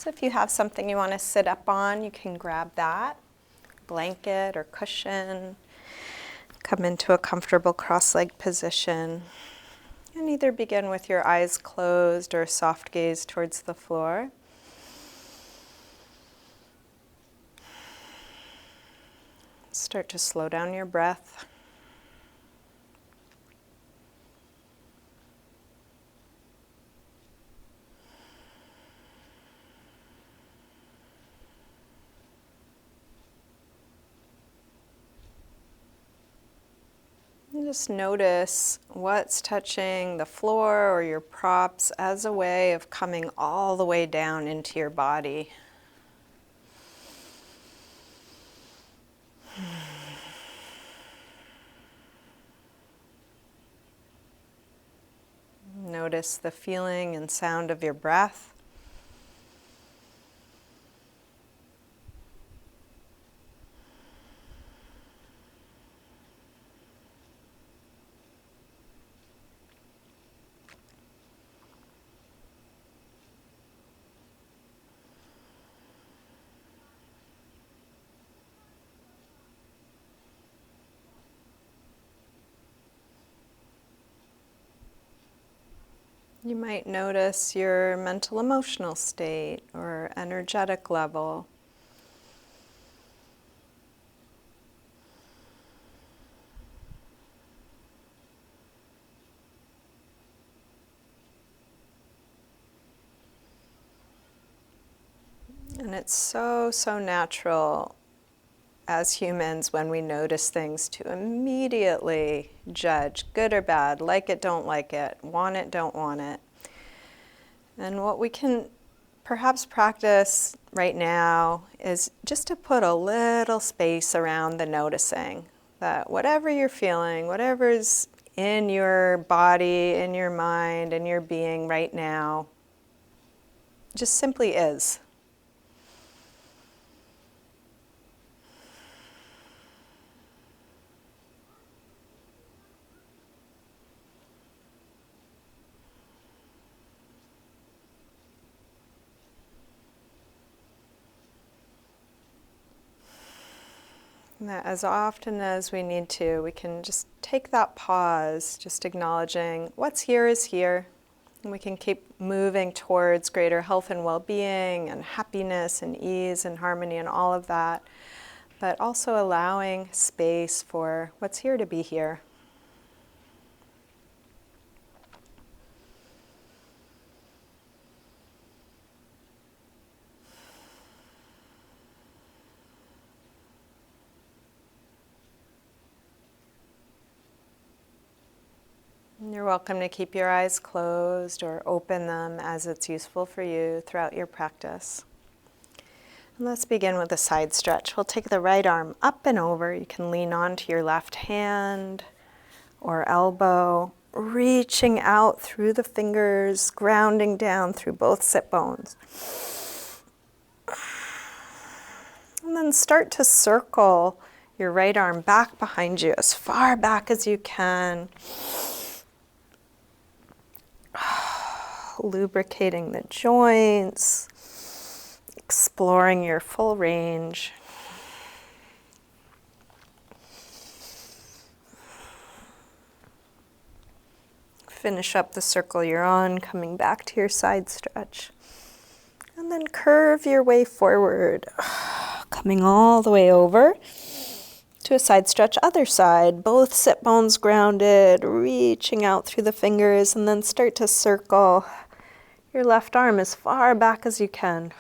So if you have something you want to sit up on, you can grab that, blanket or cushion, come into a comfortable cross-legged position, and either begin with your eyes closed or soft gaze towards the floor. Start to slow down your breath. And just notice what's touching the floor or your props as a way of coming all the way down into your body. Notice the feeling and sound of your breath. You might notice your mental emotional state or energetic level. And it's so natural as humans when we notice things to immediately judge, good or bad, like it, don't like it, want it, don't want it. And what we can perhaps practice right now is just to put a little space around the noticing, that whatever you're feeling, whatever's in your body, in your mind, in your being right now, just simply is. And that as often as we need to, we can just take that pause, just acknowledging what's here is here. And we can keep moving towards greater health and well-being and happiness and ease and harmony and all of that, but also allowing space for what's here to be here. You're welcome to keep your eyes closed or open them as it's useful for you throughout your practice. And let's begin with a side stretch. We'll take the right arm up and over. You can lean onto your left hand or elbow, reaching out through the fingers, grounding down through both sit bones. And then start to circle your right arm back behind you, as far back as you can. Lubricating the joints, exploring your full range. Finish up the circle you're on, coming back to your side stretch. And then curve your way forward, coming all the way over to a side stretch, other side, both sit bones grounded, reaching out through the fingers, and then start to circle your left arm as far back as you can.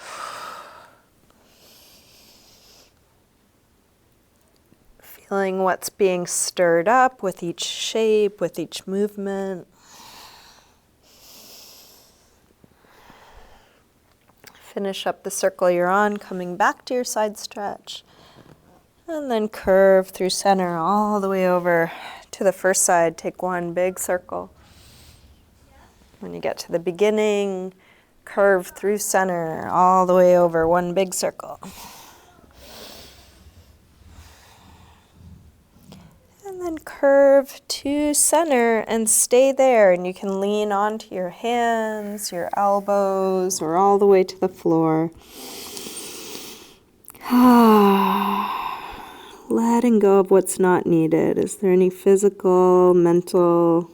Feeling what's being stirred up with each shape, with each movement. Finish up the circle you're on, coming back to your side stretch. And then curve through center all the way over to the first side. Take one big circle. When you get to the beginning, curve through center all the way over, one big circle. And then curve to center and stay there. And you can lean onto your hands, your elbows, or all the way to the floor. Letting go of what's not needed. Is there any physical, mental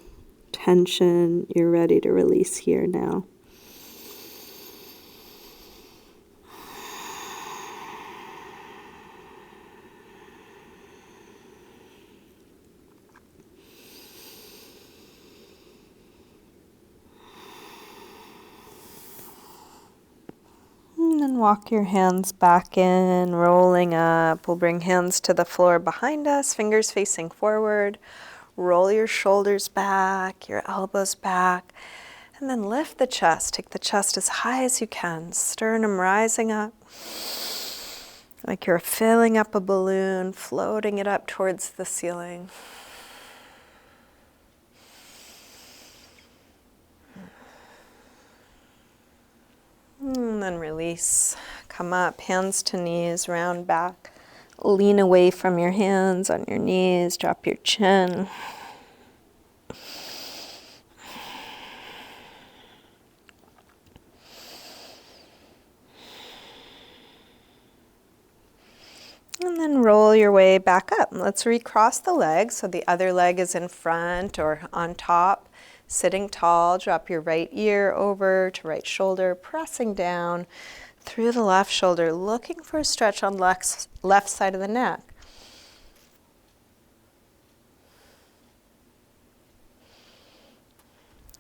tension you're ready to release here now? And then walk your hands back in, rolling up. We'll bring hands to the floor behind us, fingers facing forward. Roll your shoulders back, your elbows back, and then lift the chest. Take the chest as high as you can, sternum rising up, like you're filling up a balloon, floating it up towards the ceiling. And then release. Come up, hands to knees, round back. Lean away from your hands on your knees, drop your chin. And then roll your way back up. Let's recross the legs so the other leg is in front or on top. Sitting tall, drop your right ear over to right shoulder, pressing down through the left shoulder, looking for a stretch on left side of the neck.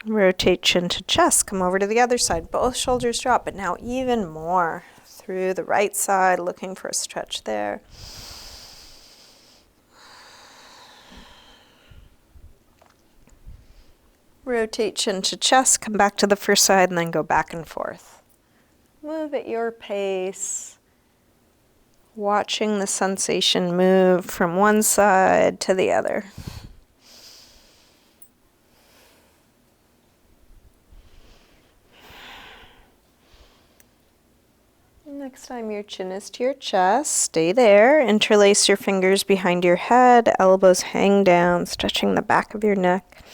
Rotate chin to chest, come over to the other side. Both shoulders drop, but now even more through the right side, looking for a stretch there. Rotate chin to chest, come back to the first side, and then go back and forth. Move at your pace, watching the sensation move from one side to the other. Next time your chin is to your chest, stay there. Interlace your fingers behind your head, elbows hang down, stretching the back of your neck.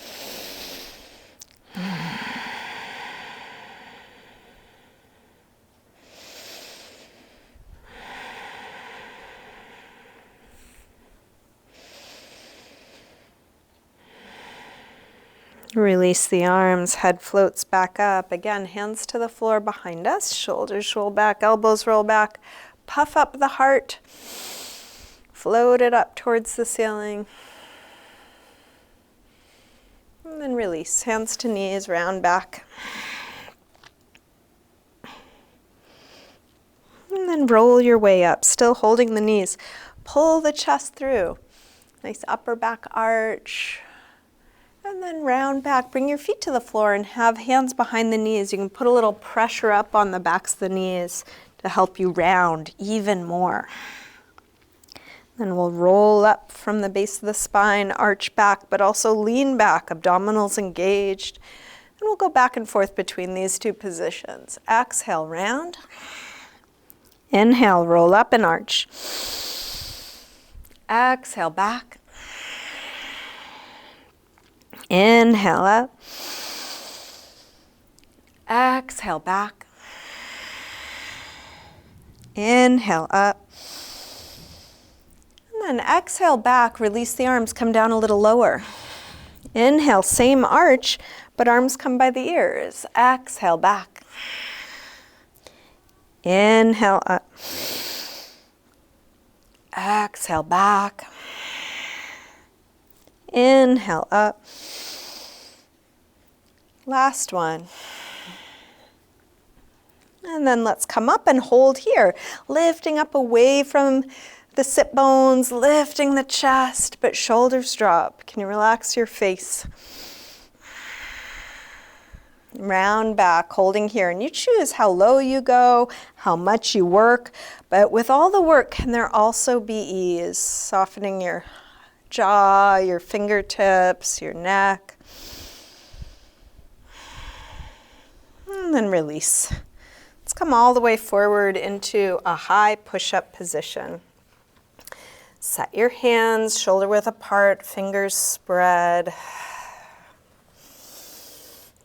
Release the arms, head floats back up. Again, hands to the floor behind us, shoulders roll back, elbows roll back. Puff up the heart, float it up towards the ceiling. And then release, hands to knees, round back. And then roll your way up, still holding the knees. Pull the chest through. Nice upper back arch. And then round back, bring your feet to the floor and have hands behind the knees. You can put a little pressure up on the backs of the knees to help you round even more. Then we'll roll up from the base of the spine, arch back, but also lean back, abdominals engaged. And we'll go back and forth between these two positions. Exhale, round. Inhale, roll up and arch. Exhale, back. Inhale up. Exhale back. Inhale up. And then exhale back, release the arms, come down a little lower. Inhale, same arch, but arms come by the ears. Exhale back. Inhale up. Exhale back. Inhale up. Last one. And then let's come up and hold here, lifting up away from the sit bones, lifting the chest, but shoulders drop. Can you relax your face? Round back, holding here. And you choose how low you go, how much you work. But with all the work, can there also be ease? Softening your jaw, your fingertips, your neck. And then release. Let's come all the way forward into a high push-up position. Set your hands shoulder width apart, fingers spread.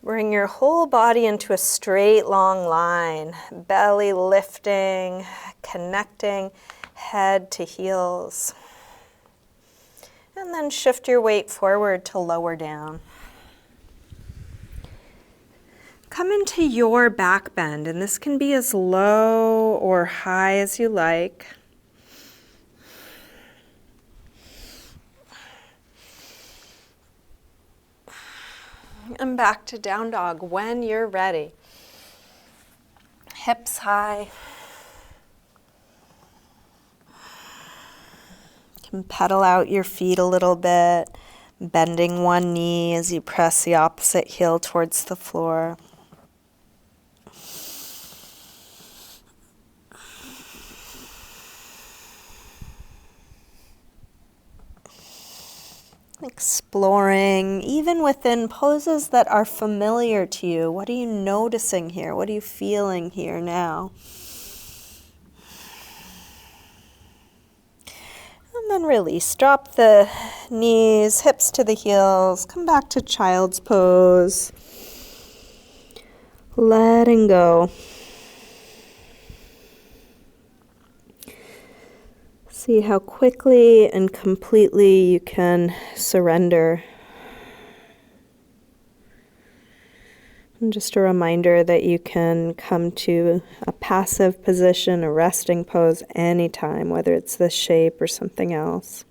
Bring your whole body into a straight, long line. Belly lifting, connecting head to heels. And then shift your weight forward to lower down. Come into your back bend, and this can be as low or high as you like. And back to down dog when you're ready. Hips high. You can pedal out your feet a little bit, bending one knee as you press the opposite heel towards the floor. Exploring, even within poses that are familiar to you. What are you noticing here? What are you feeling here now? And then release. Drop the knees, hips to the heels. Come back to child's pose. Letting go. See how quickly and completely you can surrender. And just a reminder that you can come to a passive position, a resting pose anytime, whether it's this shape or something else.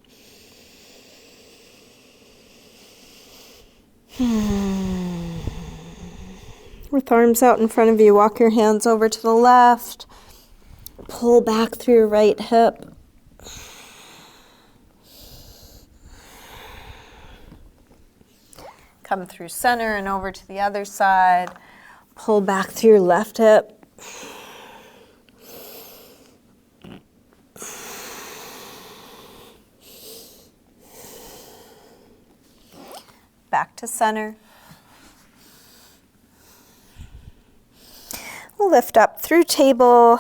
With arms out in front of you, walk your hands over to the left. Pull back through your right hip. Come through center and over to the other side. Pull back through your left hip. Back to center. Lift up through table.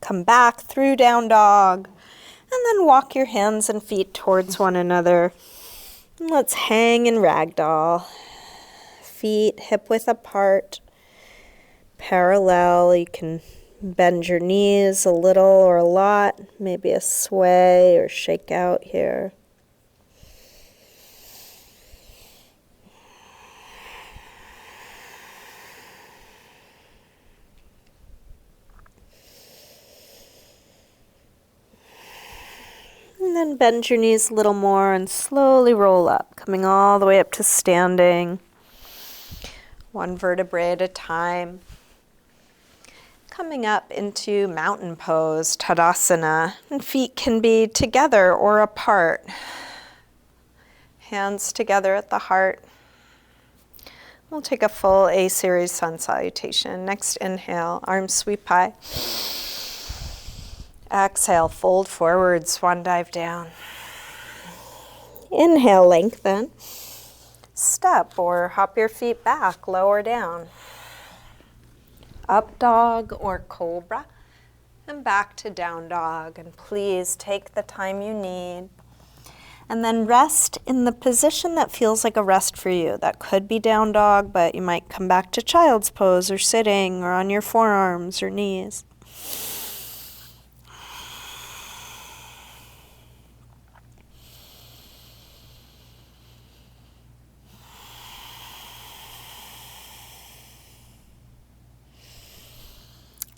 Come back through down dog. And then walk your hands and feet towards one another. Let's hang in ragdoll. Feet hip width apart, parallel. You can bend your knees a little or a lot, maybe a sway or shake out here. And then bend your knees a little more and slowly roll up, coming all the way up to standing. One vertebrae at a time. Coming up into mountain pose, Tadasana. And feet can be together or apart. Hands together at the heart. We'll take a full A-series sun salutation. Next inhale, arms sweep high. Exhale, fold forward, swan dive down. Inhale, lengthen. Step or hop your feet back, lower down. Up dog or cobra. And back to down dog. And please take the time you need. And then rest in the position that feels like a rest for you. That could be down dog, but you might come back to child's pose or sitting or on your forearms or knees.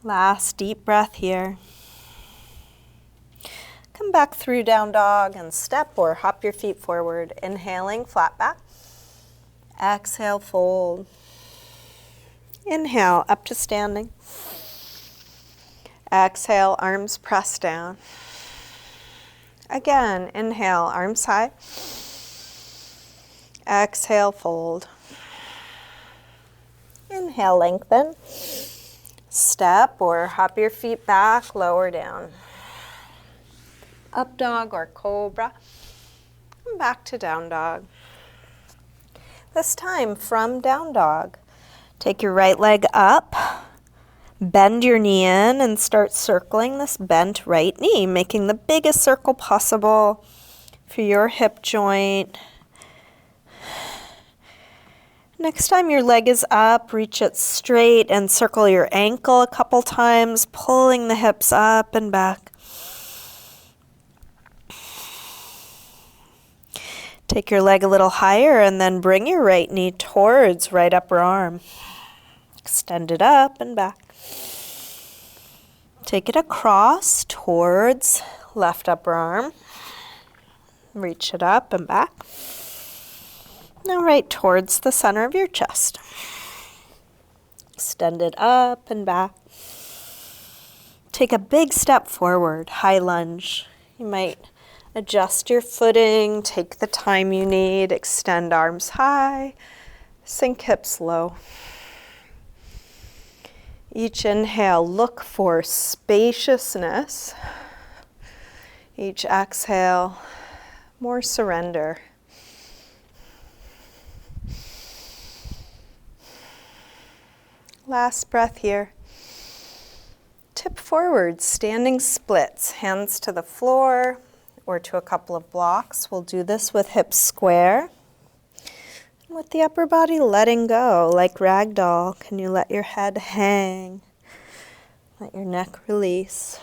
Last deep breath here. Come back through down dog and step or hop your feet forward. Inhaling, flat back. Exhale, fold. Inhale, up to standing. Exhale, arms press down. Again, inhale, arms high. Exhale, fold. Inhale, lengthen. Step or hop your feet back, lower down. Up dog or cobra. And back to down dog. This time from down dog, take your right leg up, Bend your knee in and start circling this bent right knee, making the biggest circle possible for your hip joint. Next time your leg is up, reach it straight and circle your ankle a couple times, pulling the hips up and back. Take your leg a little higher and then bring your right knee towards right upper arm. Extend it up and back. Take it across towards left upper arm. Reach it up and back. Now right towards the center of your chest. Extend it up and back. Take a big step forward, high lunge. You might adjust your footing, take the time you need, extend arms high, sink hips low. Each inhale, look for spaciousness. Each exhale, more surrender. Last breath here. Tip forward, standing splits, hands to the floor or to a couple of blocks. We'll do this with hips square. With the upper body letting go, like ragdoll, can you let your head hang? Let your neck release.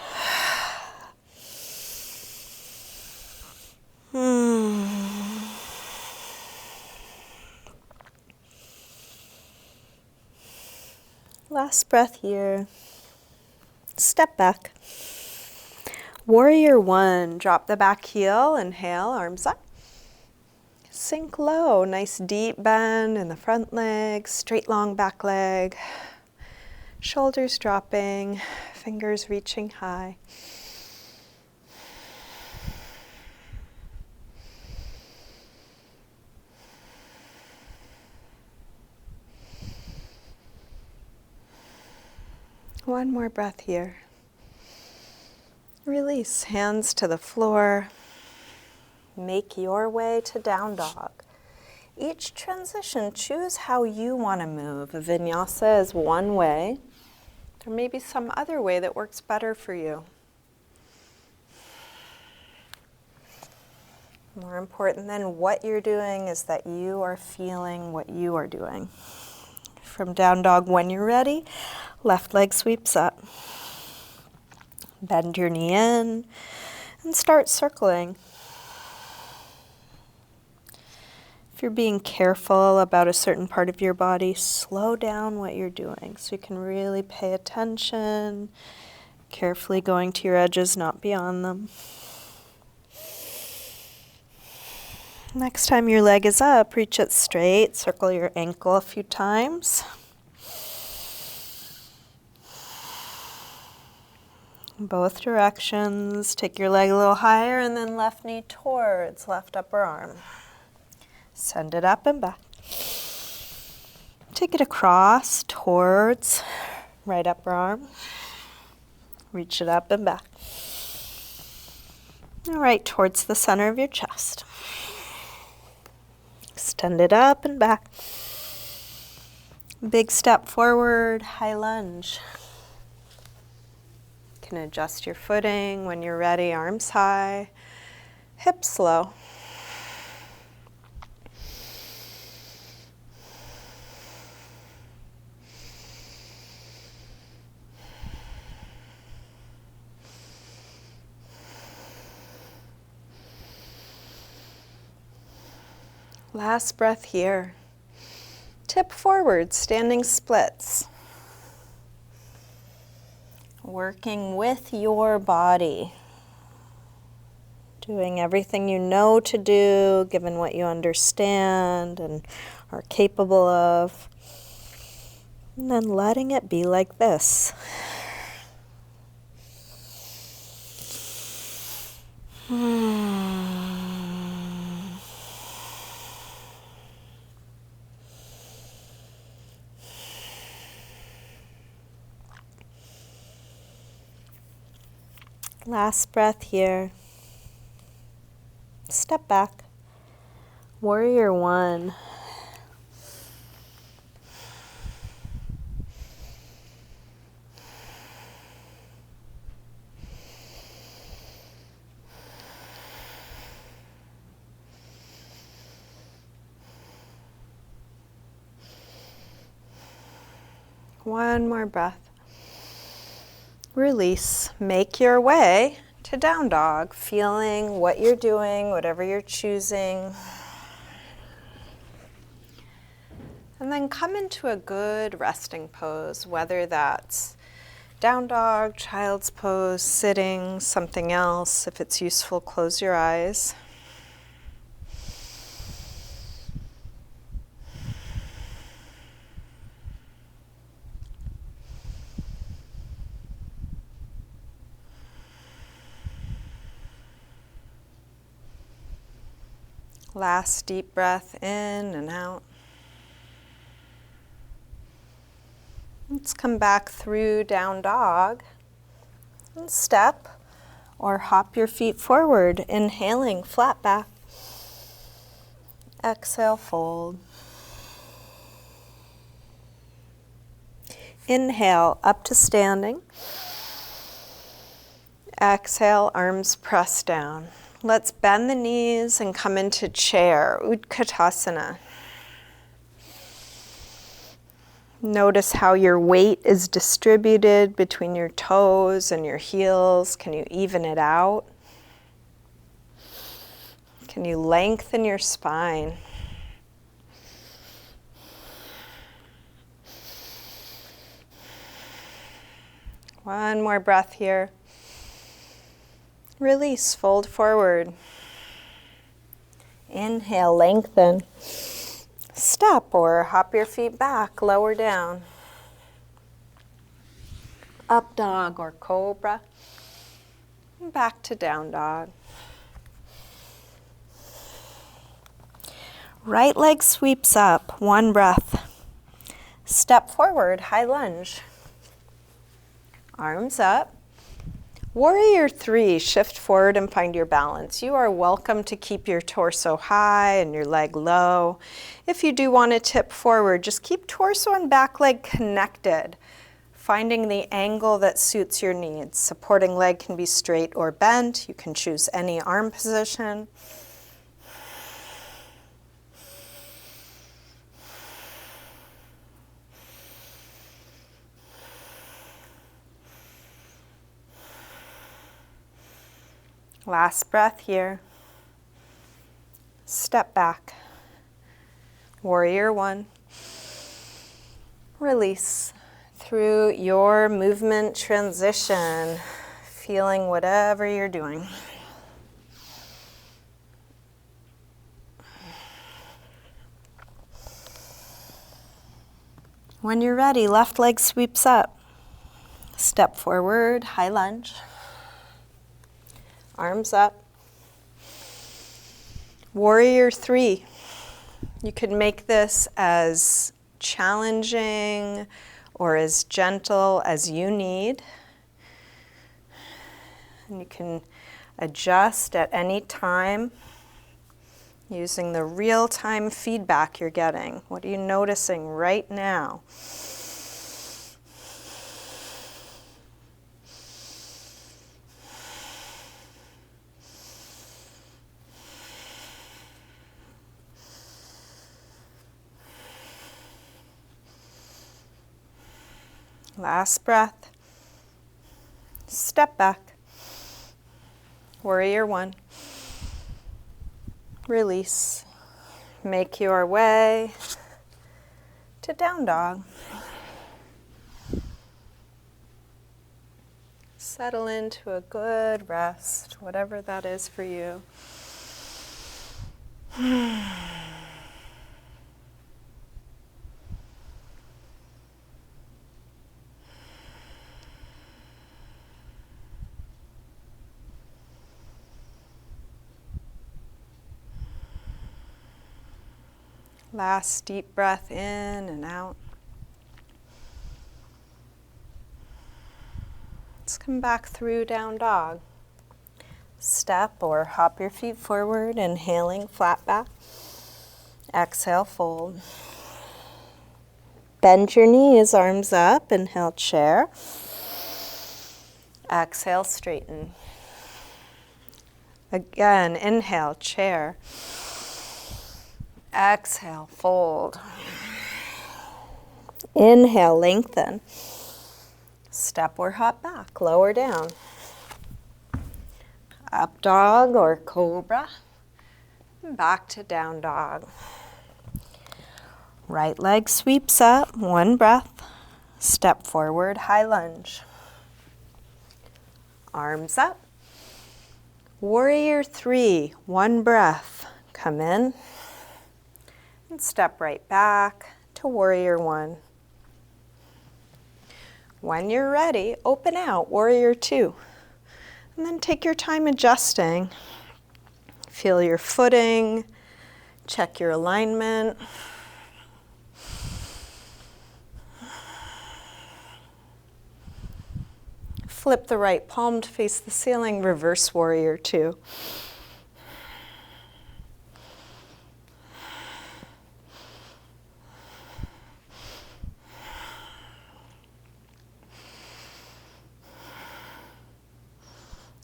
Last breath here. Step back. Warrior one, drop the back heel, inhale, arms up. Sink low, nice deep bend in the front leg, straight long back leg. Shoulders dropping, fingers reaching high. One more breath here. Release, hands to the floor. Make your way to down dog. Each transition, choose how you want to move. A vinyasa is one way. There may be some other way that works better for you. More important than what you're doing is that you are feeling what you are doing. From down dog, when you're ready, left leg sweeps up. Bend your knee in and start circling. If you're being careful about a certain part of your body, slow down what you're doing so you can really pay attention, carefully going to your edges, not beyond them. Next time your leg is up, reach it straight, circle your ankle a few times. Both directions. Take your leg a little higher and then left knee towards left upper arm. Send it up and back. Take it across towards right upper arm. Reach it up and back. All right, towards the center of your chest. Extend it up and back. Big step forward, high lunge. You can adjust your footing when you're ready, arms high, hips low. Last breath here. Tip forward, standing splits. Working with your body. Doing everything you know to do, given what you understand and are capable of. And then letting it be like this. Last breath here. Step back. Warrior one. One more breath. Release. Make your way to down dog, feeling what you're doing, whatever you're choosing. And then come into a good resting pose, whether that's down dog, child's pose, sitting, something else. If it's useful, close your eyes. Last deep breath in and out. Let's come back through down dog and step or hop your feet forward, inhaling flat back. Exhale, fold. Inhale, up to standing. Exhale, arms press down. Let's bend the knees and come into chair, Utkatasana. Notice how your weight is distributed between your toes and your heels. Can you even it out? Can you lengthen your spine? One more breath here. Release, fold forward. Inhale, lengthen. Step or hop your feet back, lower down. Up dog or cobra. And back to down dog. Right leg sweeps up, one breath. Step forward, high lunge. Arms up. Warrior 3, shift forward and find your balance. You are welcome to keep your torso high and your leg low. If you do want to tip forward, just keep torso and back leg connected, finding the angle that suits your needs. Supporting leg can be straight or bent. You can choose any arm position. Last breath here. Step back. Warrior 1. Release through your movement transition, feeling whatever you're doing. When you're ready, left leg sweeps up. Step forward, high lunge. Arms up. Warrior 3. You could make this as challenging or as gentle as you need. And you can adjust at any time using the real-time feedback you're getting. What are you noticing right now? Last breath. Step back. Warrior 1. Release. Make your way to down dog. Settle into a good rest, whatever that is for you. Last deep breath in and out. Let's come back through down dog. Step or hop your feet forward, inhaling flat back. Exhale, fold. Bend your knees, arms up, inhale, chair. Exhale, straighten. Again, inhale, chair. Exhale, fold. Inhale, lengthen. Step or hop back, lower down. Up dog or cobra. Back to down dog. Right leg sweeps up, one breath. Step forward, high lunge. Arms up. Warrior 3, one breath. Come in and step right back to Warrior 1. When you're ready, open out, Warrior 2. And then take your time adjusting. Feel your footing, check your alignment. Flip the right palm to face the ceiling, reverse Warrior 2.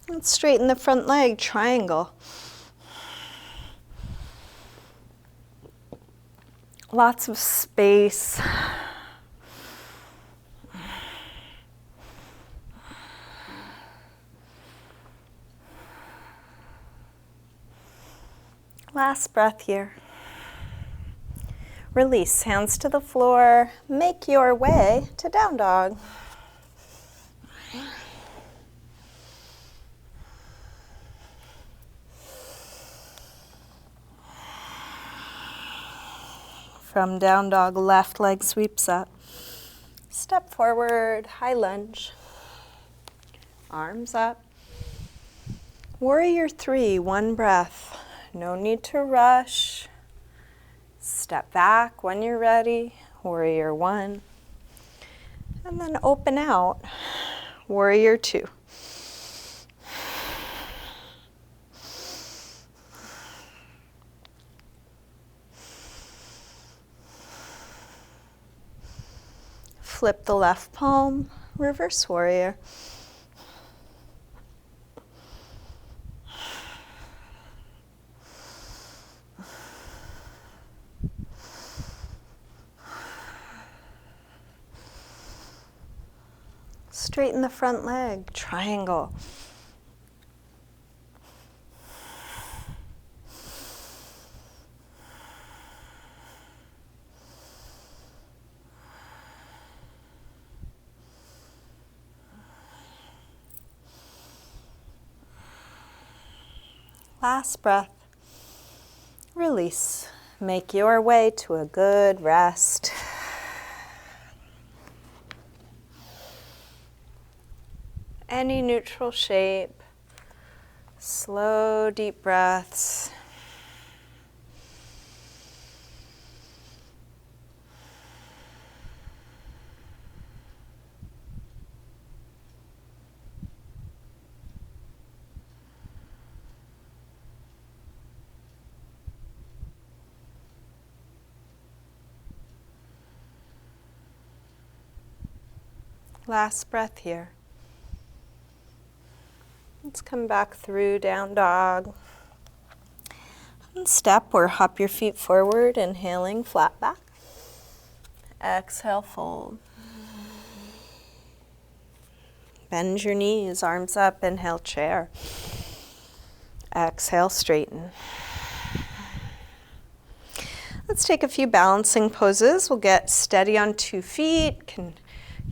And straighten the front leg, triangle. Lots of space. Last breath here. Release, hands to the floor. Make your way to down dog. From down dog, left leg sweeps up. Step forward, high lunge. Arms up. Warrior 3, one breath. No need to rush. Step back when you're ready, Warrior 1. And then open out, Warrior 2. Flip the left palm, reverse warrior. Straighten the front leg, triangle. Last breath. Release. Make your way to a good rest. Any neutral shape. Slow, deep breaths. Last breath here. Let's come back through down dog. And step or hop your feet forward, inhaling, flat back. Exhale, fold. Bend your knees, arms up, inhale, chair. Exhale, straighten. Let's take a few balancing poses. We'll get steady on 2 feet, can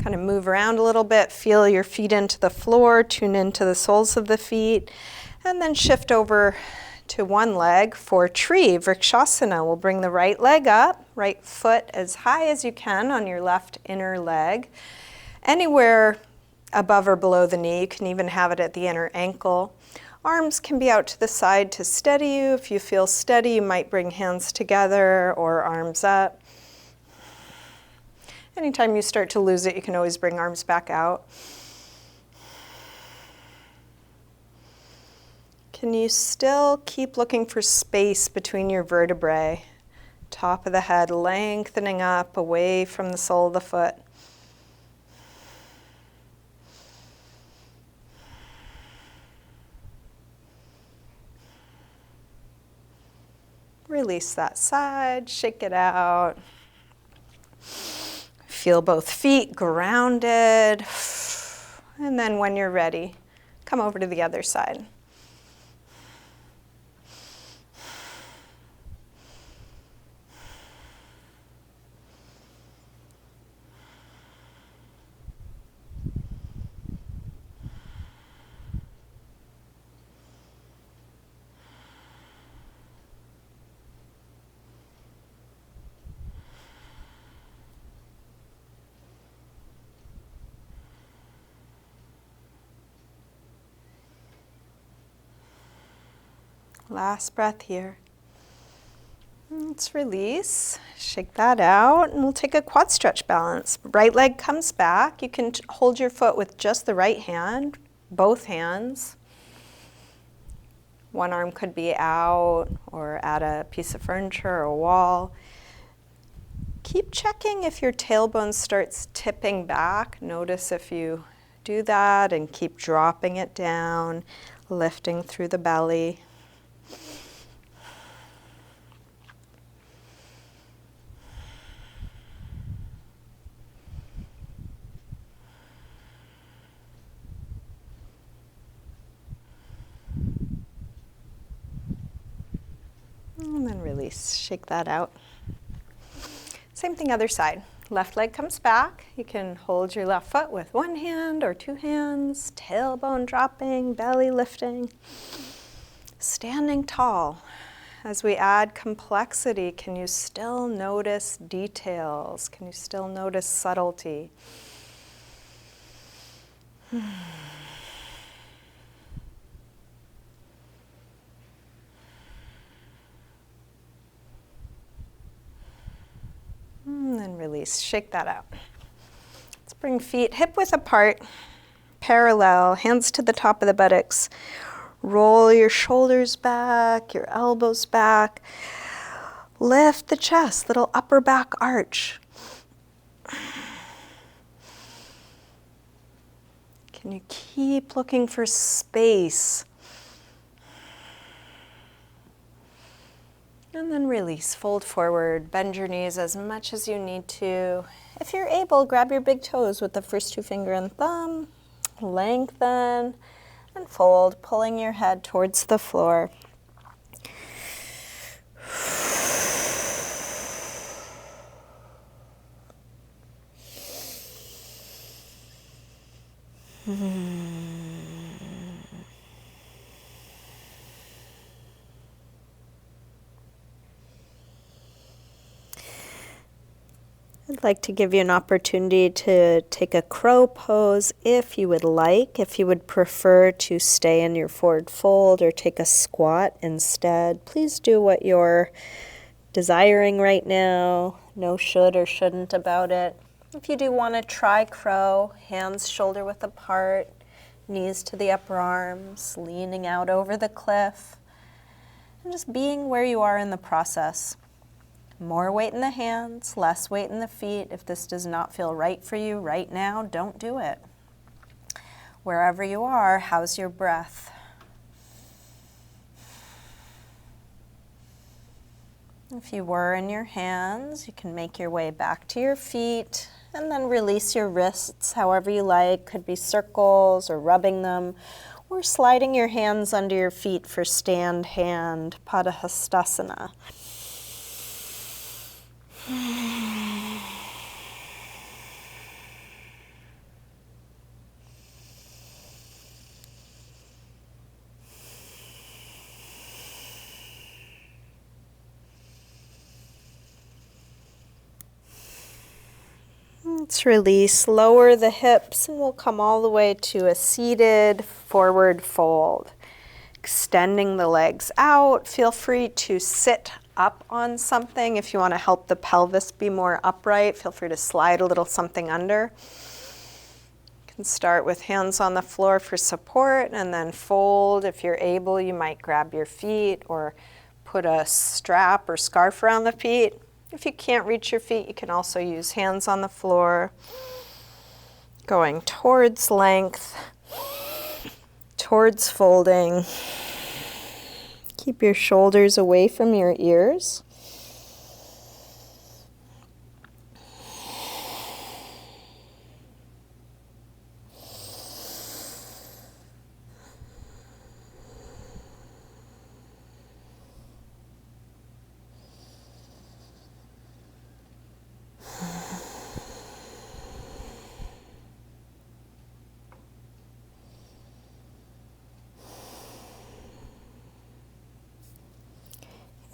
kind of move around a little bit, feel your feet into the floor, tune into the soles of the feet, and then shift over to one leg for tree, Vrikshasana. We'll bring the right leg up, right foot as high as you can on your left inner leg. Anywhere above or below the knee, you can even have it at the inner ankle. Arms can be out to the side to steady you. If you feel steady, you might bring hands together or arms up. Anytime you start to lose it, you can always bring arms back out. Can you still keep looking for space between your vertebrae? Top of the head lengthening up away from the sole of the foot. Release that side, shake it out. feel both feet grounded. And then when you're ready, come over to the other side. Last breath here. Let's release, shake that out, and we'll take a quad stretch balance. Right leg comes back. You can hold your foot with just the right hand, both hands. One arm could be out or at a piece of furniture or a wall. Keep checking if your tailbone starts tipping back. Notice if you do that and keep dropping it down, lifting through the belly. And then release, shake that out. Same thing other side. Left leg comes back. You can hold your left foot with one hand or two hands, tailbone dropping, belly lifting. Standing tall. As we add complexity, can you still notice details? Can you still notice subtlety? And then release, shake that out. Let's bring feet hip width apart, parallel, hands to the top of the buttocks. Roll your shoulders back, your elbows back. Lift the chest, little upper back arch. Can you keep looking for space? And then release, fold forward, bend your knees as much as you need to. If you're able, grab your big toes with the first two finger and thumb, lengthen, and fold, pulling your head towards the floor. I'd like to give you an opportunity to take a crow pose if you would like. If you would prefer to stay in your forward fold or take a squat instead, please do what you're desiring right now. No should or shouldn't about it. If you do want to try crow, hands shoulder width apart, knees to the upper arms, leaning out over the cliff, and just being where you are in the process. More weight in the hands, less weight in the feet. If this does not feel right for you right now, don't do it. Wherever you are, how's your breath? If you were in your hands, you can make your way back to your feet and then release your wrists however you like. Could be circles or rubbing them or sliding your hands under your feet for stand hand Padahastasana. Let's release, lower the hips, and we'll come all the way to a seated forward fold. Extending the legs out. Feel free to sit up on something if you want to help the pelvis be more upright. Feel free to slide a little something under. You can start with hands on the floor for support and then fold. If you're able, you might grab your feet or put a strap or scarf around the feet. If you can't reach your feet, you can also use hands on the floor. Going towards length, towards folding. Keep your shoulders away from your ears.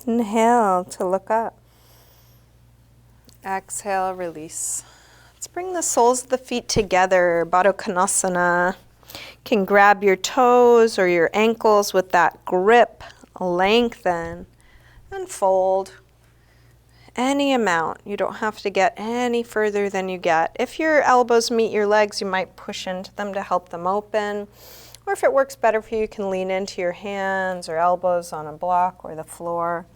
Inhale to look up. Exhale, release. Let's bring the soles of the feet together, Baddha Konasana. You can grab your toes or your ankles with that grip, lengthen, and fold. Any amount. You don't have to get any further than you get. If your elbows meet your legs, you might push into them to help them open. Or if it works better for you, you can lean into your hands or elbows on a block or the floor.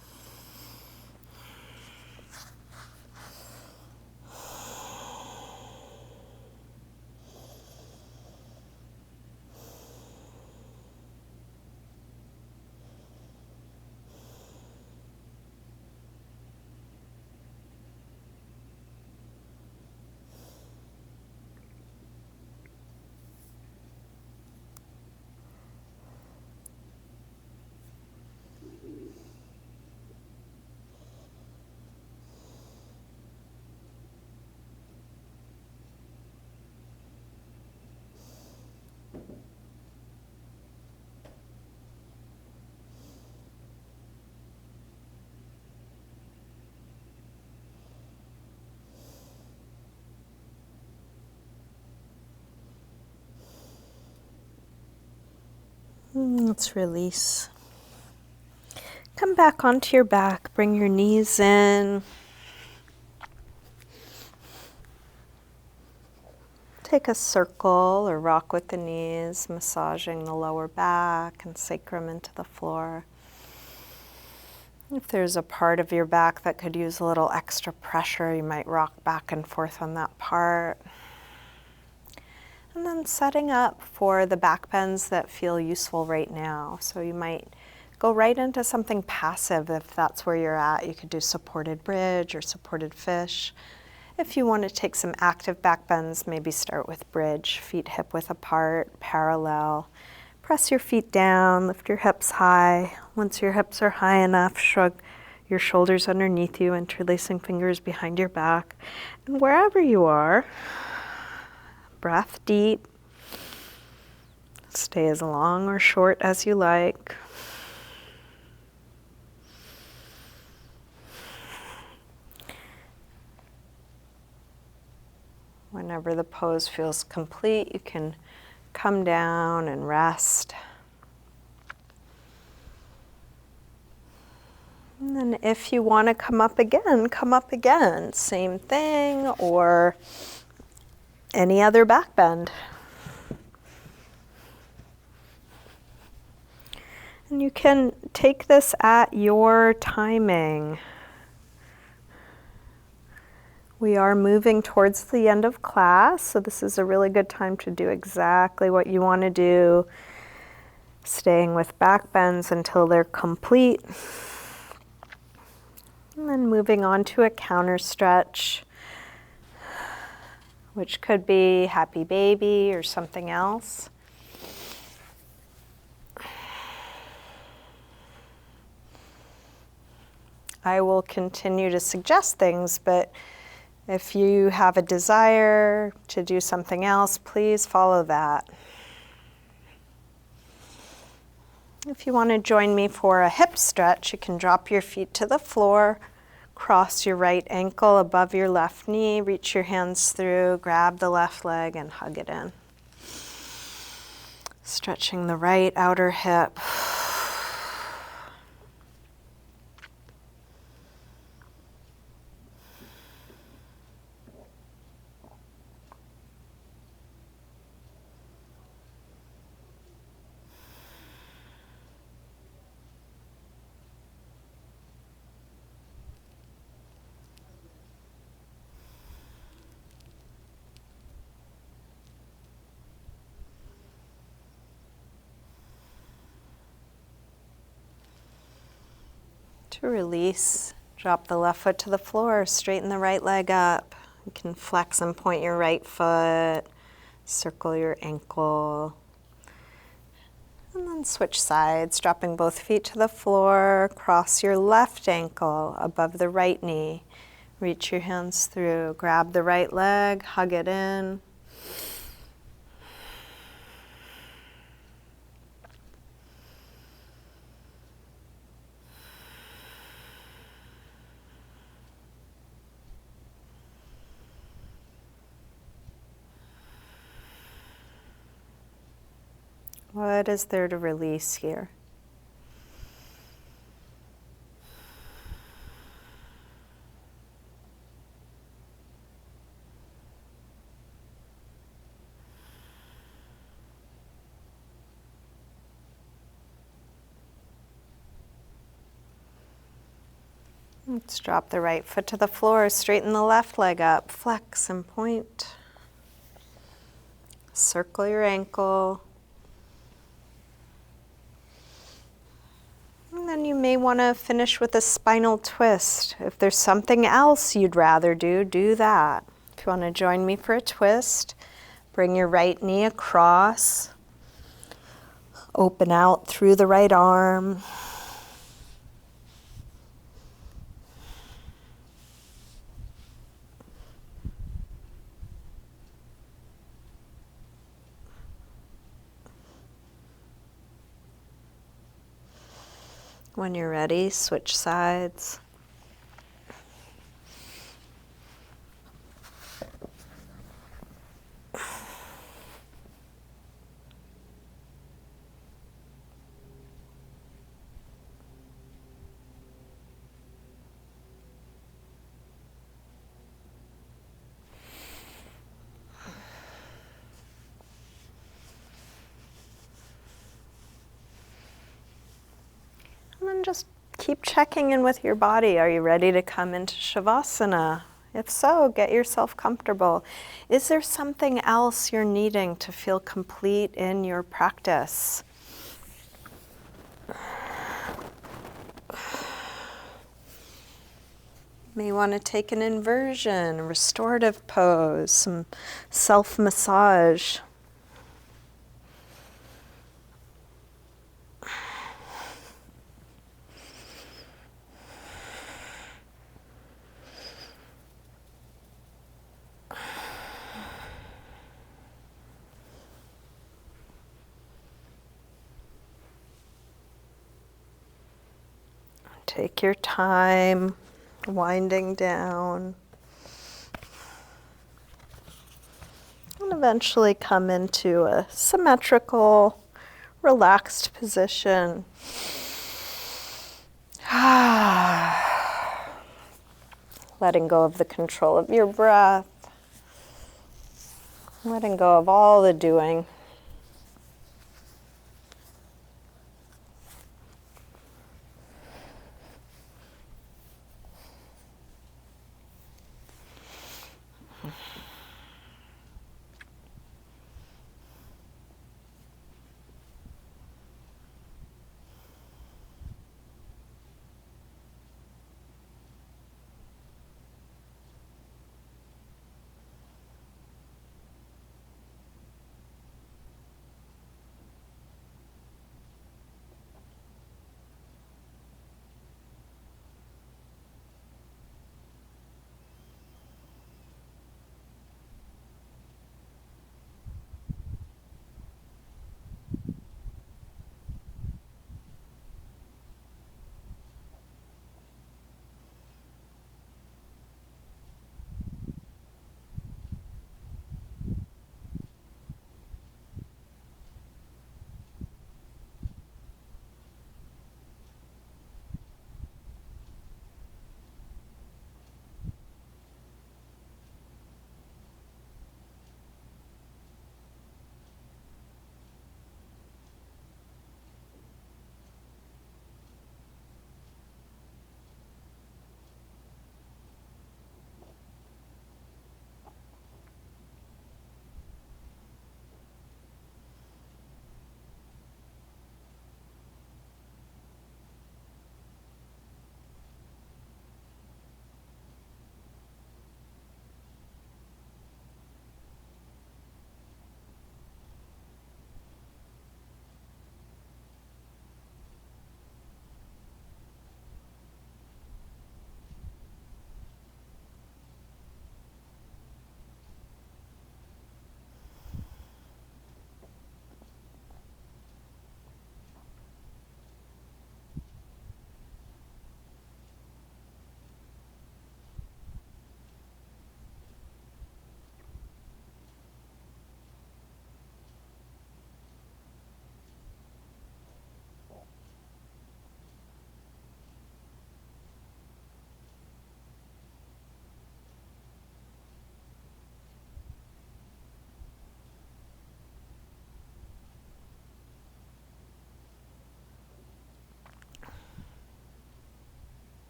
Let's release. Come back onto your back. Bring your knees in. Take a circle or rock with the knees, massaging the lower back and sacrum into the floor. If there's a part of your back that could use a little extra pressure, you might rock back and forth on that part. And then setting up for the back bends that feel useful right now. So you might go right into something passive if that's where you're at. You could do supported bridge or supported fish. If you want to take some active back bends, maybe start with bridge, feet hip width apart, parallel. Press your feet down, lift your hips high. Once your hips are high enough, shrug your shoulders underneath you, interlacing fingers behind your back. And wherever you are, breath deep. Stay as long or short as you like. Whenever the pose feels complete, you can come down and rest. And then if you want to come up again, come up again. Same thing, or any other back bend. And you can take this at your timing. We are moving towards the end of class, so this is a really good time to do exactly what you want to do, staying with back bends until they're complete. And then moving on to a counter stretch, which could be happy baby or something else. I will continue to suggest things, but if you have a desire to do something else, please follow that. If you want to join me for a hip stretch, you can drop your feet to the floor, cross your right ankle above your left knee, reach your hands through, grab the left leg and hug it in. Stretching the right outer hip. To release, drop the left foot to the floor, straighten the right leg up. You can flex and point your right foot, circle your ankle. And then switch sides, dropping both feet to the floor, cross your left ankle above the right knee. Reach your hands through, grab the right leg, hug it in. What is there to release here? Let's drop the right foot to the floor, straighten the left leg up, flex and point. Circle your ankle. And then you may want to finish with a spinal twist. If there's something else you'd rather do, do that. If you want to join me for a twist, bring your right knee across. Open out through the right arm. When you're ready, switch sides. And then just keep checking in with your body. Are you ready to come into Shavasana? If so, get yourself comfortable. Is there something else you're needing to feel complete in your practice? You may want to take an inversion, a restorative pose, some self-massage. Take your time, winding down. And eventually come into a symmetrical, relaxed position. Letting go of the control of your breath. Letting go of all the doing.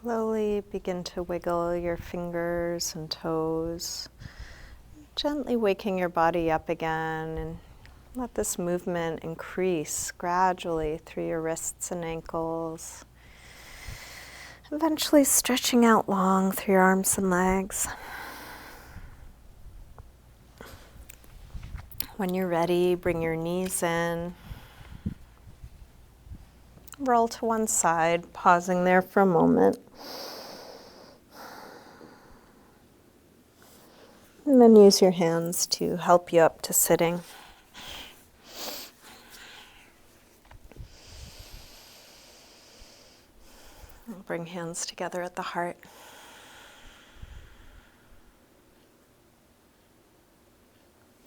Slowly begin to wiggle your fingers and toes, gently waking your body up again, and let this movement increase gradually through your wrists and ankles, eventually stretching out long through your arms and legs. When you're ready, bring your knees in. Roll to one side, pausing there for a moment. And then use your hands to help you up to sitting. Bring hands together at the heart.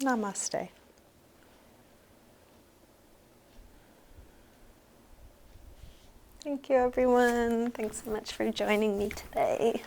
Namaste. Thank you, everyone. Thanks so much for joining me today.